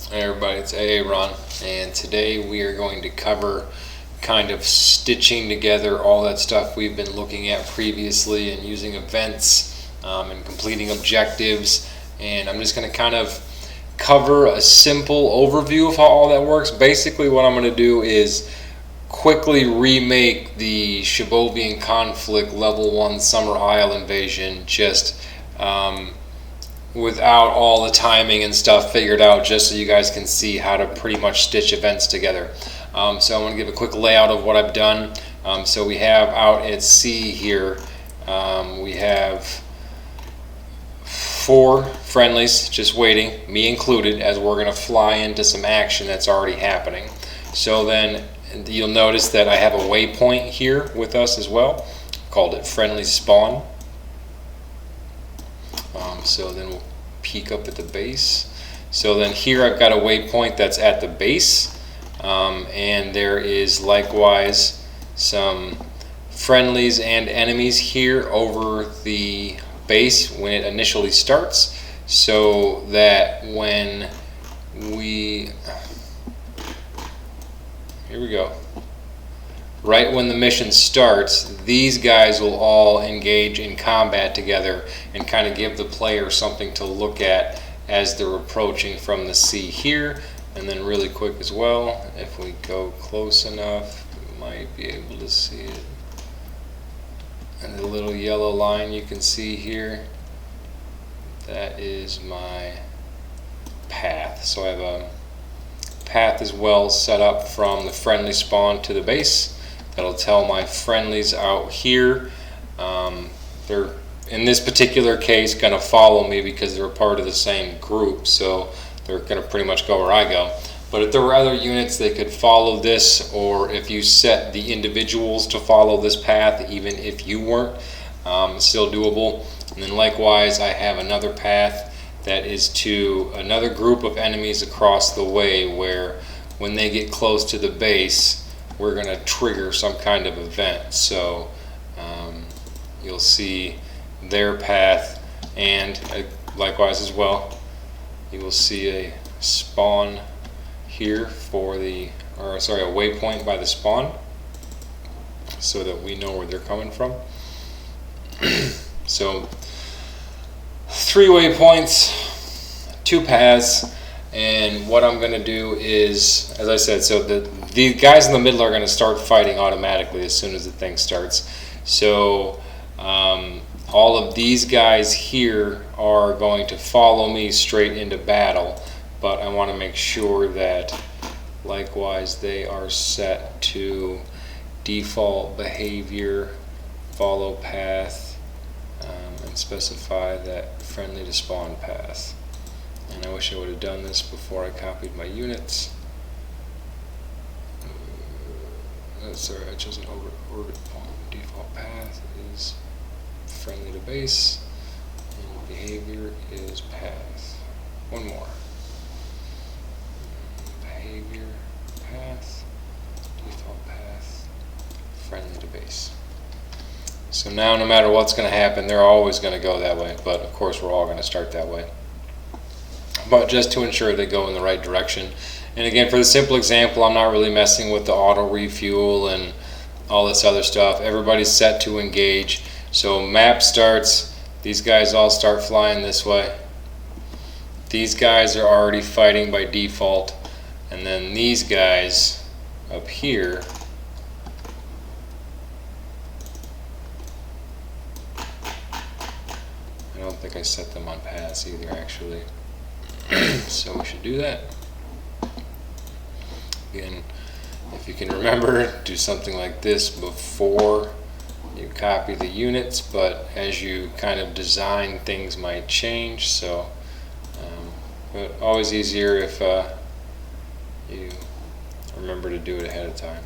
Hey everybody, it's Ron, and today we are going to cover kind of stitching together all that stuff we've been looking at previously and using events and completing objectives. And I'm just going to kind of cover a simple overview of how all that works. Basically what I'm going to do is quickly remake the Shlabovian Conflict Level 1 Summer Isle Invasion, just without all the timing and stuff figured out, just so you guys can see how to pretty much stitch events together. So I'm going to give a quick layout of what I've done. So we have out at sea here, we have 4 friendlies just waiting, me included, as we're going to fly into some action that's already happening. So then you'll notice that I have a waypoint here with us as well. Called it friendly spawn. So then we'll peek up at the base. So then here I've got a waypoint that's at the base, and there is likewise some friendlies and enemies here over the base when it initially starts, so that when we, here we go, right when the mission starts, these guys will all engage in combat together and kind of give the player something to look at as they're approaching from the sea here. And then really quick as well, if we go close enough, we might be able to see it. And the little yellow line you can see here, that is my path. So I have a path as well set up from the friendly spawn to the base. That'll tell my friendlies out here. They're, in this particular case, going to follow me because they're a part of the same group, so they're going to pretty much go where I go. But if there were other units, they could follow this, or if you set the individuals to follow this path, even if you weren't, it's still doable. And then likewise, I have another path that is to another group of enemies across the way, where when they get close to the base, we're going to trigger some kind of event. So you'll see their path, and likewise as well, you will see a spawn here for the, or sorry, a waypoint by the spawn, so that we know where they're coming from. So 3 waypoints, 2 paths. And what I'm going to do is, as I said, so the guys in the middle are going to start fighting automatically as soon as the thing starts. So all of these guys here are going to follow me straight into battle, but I want to make sure that likewise they are set to default behavior, follow path, and specify that friendly to spawn path. And I wish I would have done this before I copied my units. Sorry, I chose an orbit point. Default path is friendly to base, and behavior is path. One more. Behavior, path, default path, friendly to base. So now no matter what's going to happen, they're always going to go that way, but of course we're all going to start that way. But just to ensure they go in the right direction. And again, for the simple example, I'm not really messing with the auto refuel and all this other stuff. Everybody's set to engage. So map starts, these guys all start flying this way. These guys are already fighting by default. And then these guys up here I don't think I set them on paths either, actually. So we should do that. Again, if you can remember, do something like this before you copy the units, but as you kind of design, things might change. So, but always easier if you remember to do it ahead of time.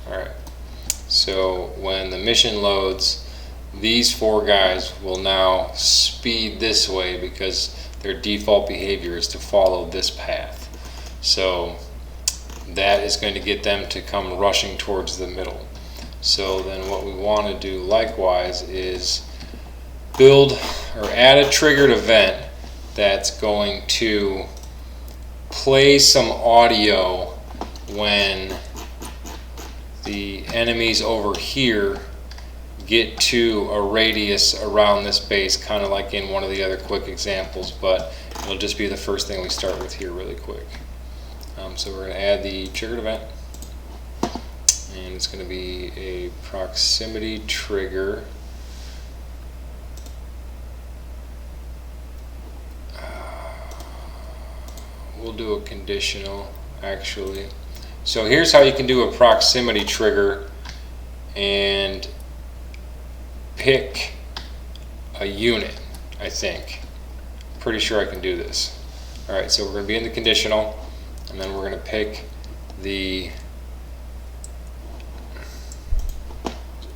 Alright, so when the mission loads, these 4 guys will now speed this way because their default behavior is to follow this path. So that is going to get them to come rushing towards the middle. So then what we want to do likewise is build or add a triggered event that's going to play some audio when the enemies over here get to a radius around this base, kind of like in one of the other quick examples, but it'll just be the first thing we start with here really quick. So we're going to add the triggered event, and it's going to be a proximity trigger. We'll do a conditional actually. So here's how you can do a proximity trigger and pick a unit, I think. Pretty sure I can do this. Alright, so we're going to be in the conditional, and then we're going to pick the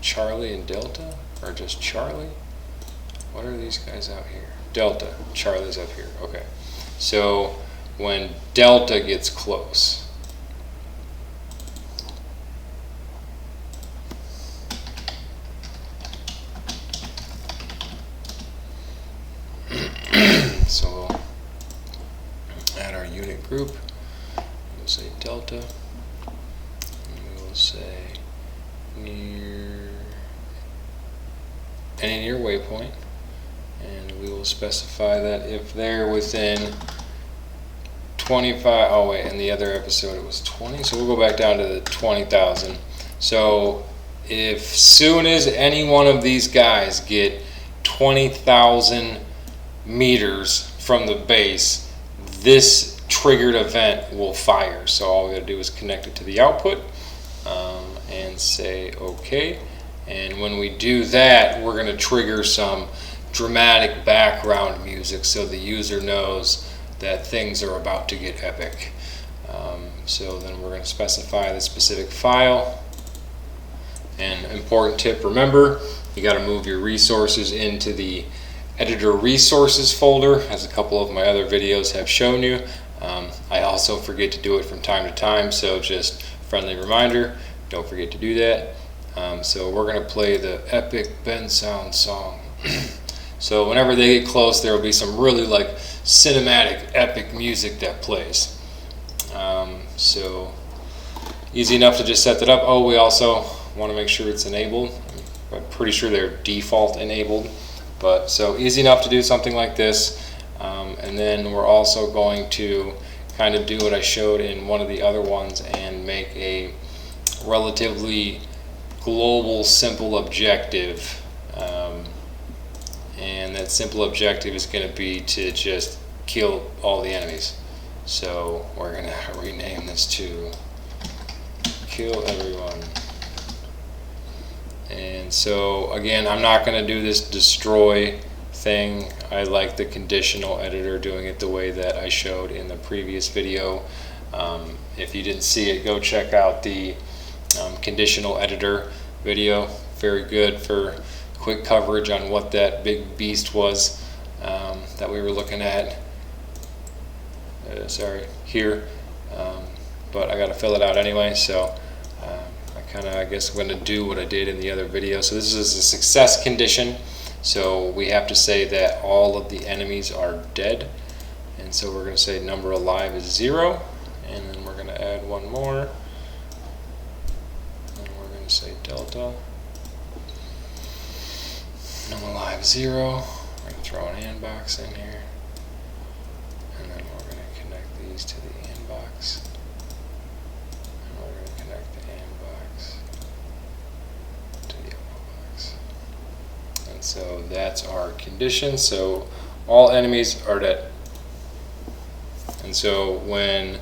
Charlie and Delta, or just Charlie? What are these guys out here? Delta. Charlie's up here. Okay. So when Delta gets close, so we'll add our unit group. We'll say Delta, and we will say near any near waypoint, and we will specify that if they're within 25, oh wait, in the other episode it was 20, so we'll go back down to the 20,000. So if soon as any one of these guys get 20,000 meters from the base, this triggered event will fire. So all we gotta do is connect it to the output and say OK. And when we do that, we're gonna trigger some dramatic background music so the user knows that things are about to get epic. So then we're going to specify the specific file. And important tip, remember, you got to move your resources into the editor resources folder, as a couple of my other videos have shown you. I also forget to do it from time to time, so just friendly reminder, don't forget to do that. So we're going to play the epic Ben Sound song. So whenever they get close, there will be some really like cinematic epic music that plays. So easy enough to just set that up. Oh, we also want to make sure it's enabled. I'm pretty sure they're default enabled, but so easy enough to do something like this. And then we're also going to kind of do what I showed in one of the other ones and make a relatively global simple objective. And that simple objective is going to be to just kill all the enemies. So we're going to rename this to kill everyone. And so again, I'm not going to do this destroy thing. I like the conditional editor, doing it the way that I showed in the previous video. If you didn't see it, go check out the conditional editor video. Very good for quick coverage on what that big beast was that we were looking at. Sorry, here. But I got to fill it out anyway, so I guess I'm going to do what I did in the other video. So this is a success condition. So we have to say that all of the enemies are dead. And so we're going to say number alive is 0. And then we're going to add one more. And we're going to say delta. Number alive 0. We're going to throw an AND box in here. And then we're going to connect these to the AND box. And we're going to connect the AND box to the output box. And so that's our condition. So all enemies are dead. And so when,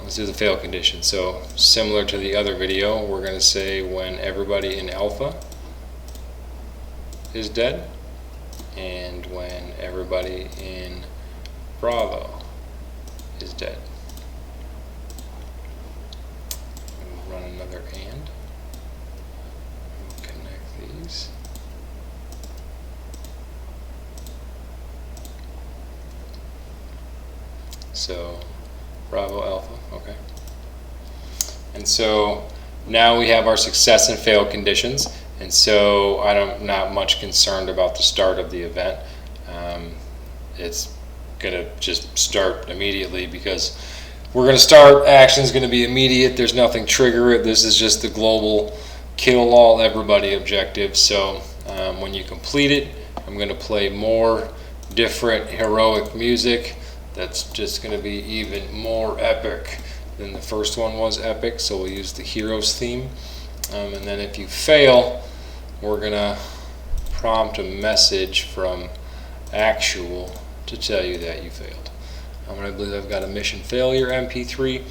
let's do the fail condition. So similar to the other video, we're going to say when everybody in alpha is dead, and when everybody in Bravo is dead. We'll run another AND. We'll connect these. So Bravo Alpha, okay. And so now we have our success and fail conditions, and so I'm not much concerned about the start of the event. It's gonna just start immediately because we're gonna start, action's gonna be immediate, there's nothing trigger it. This is just the global kill all everybody objective. So when you complete it, I'm gonna play more different heroic music that's just gonna be even more epic than the first one was epic. So we'll use the heroes theme, and then if you fail, we're gonna prompt a message from actual to tell you that you failed. I believe I've got a mission failure MP3.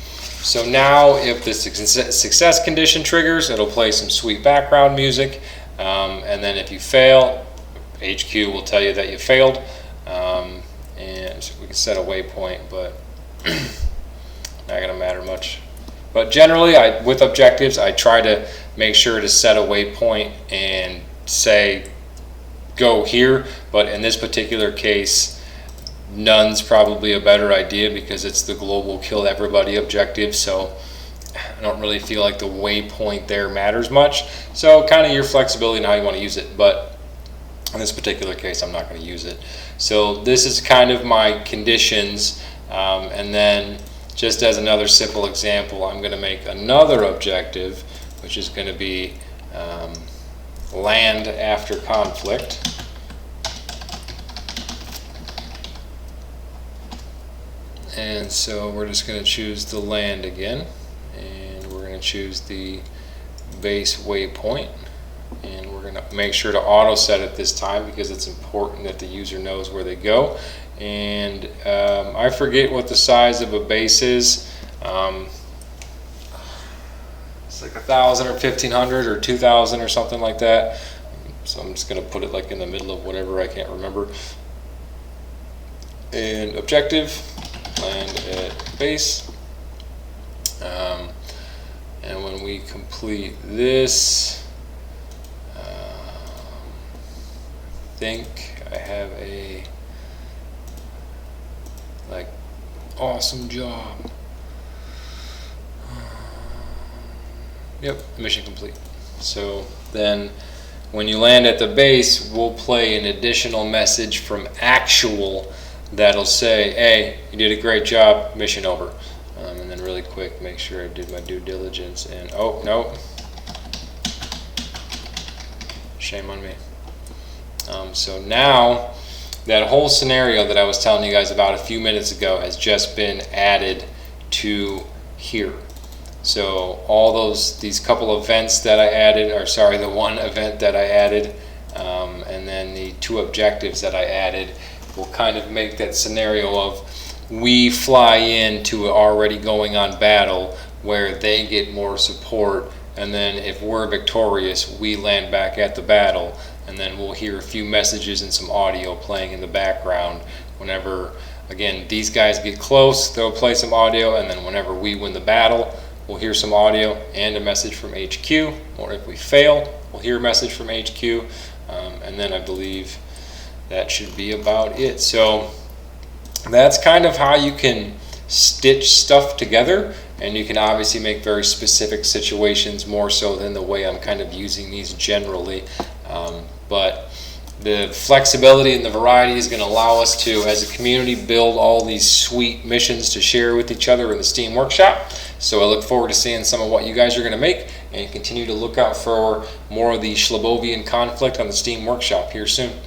So now if the success condition triggers, it'll play some sweet background music, and then if you fail, HQ will tell you that you failed, and so we can set a waypoint, but not gonna matter much. But generally, with objectives, I try to make sure to set a waypoint and say go here, but in this particular case, none's probably a better idea because it's the global kill everybody objective. So I don't really feel like the waypoint there matters much. So kind of your flexibility and how you want to use it, but in this particular case, I'm not going to use it. So this is kind of my conditions, and then just as another simple example, I'm going to make another objective, which is going to be land after conflict. And so we're just going to choose the land again, and we're going to choose the base waypoint, and we're going to make sure to auto set it this time because it's important that the user knows where they go. And I forget what the size of a base is. It's like 1,000 or 1,500 or 2,000 or something like that. So I'm just going to put it like in the middle of whatever, I can't remember. And objective, land at base. And when we complete this, I think I have a awesome job. Yep, mission complete. So then when you land at the base, we'll play an additional message from actual that'll say, hey, you did a great job, mission over. And then really quick, make sure I did my due diligence, and oh, no. Shame on me. So now, that whole scenario that I was telling you guys about a few minutes ago has just been added to here. So all these couple events that I added, or sorry, the one event that I added, and then the two objectives that I added will kind of make that scenario of we fly into already going on battle where they get more support, and then if we're victorious, we land back at the battle, and then we'll hear a few messages and some audio playing in the background. Whenever, again, these guys get close, they'll play some audio, and then whenever we win the battle, we'll hear some audio and a message from HQ, or if we fail, we'll hear a message from HQ, and then I believe that should be about it. So that's kind of how you can stitch stuff together, and you can obviously make very specific situations more so than the way I'm kind of using these generally. But the flexibility and the variety is going to allow us to, as a community, build all these sweet missions to share with each other in the Steam Workshop. So I look forward to seeing some of what you guys are going to make, and continue to look out for more of the Shlabovian Conflict on the Steam Workshop here soon.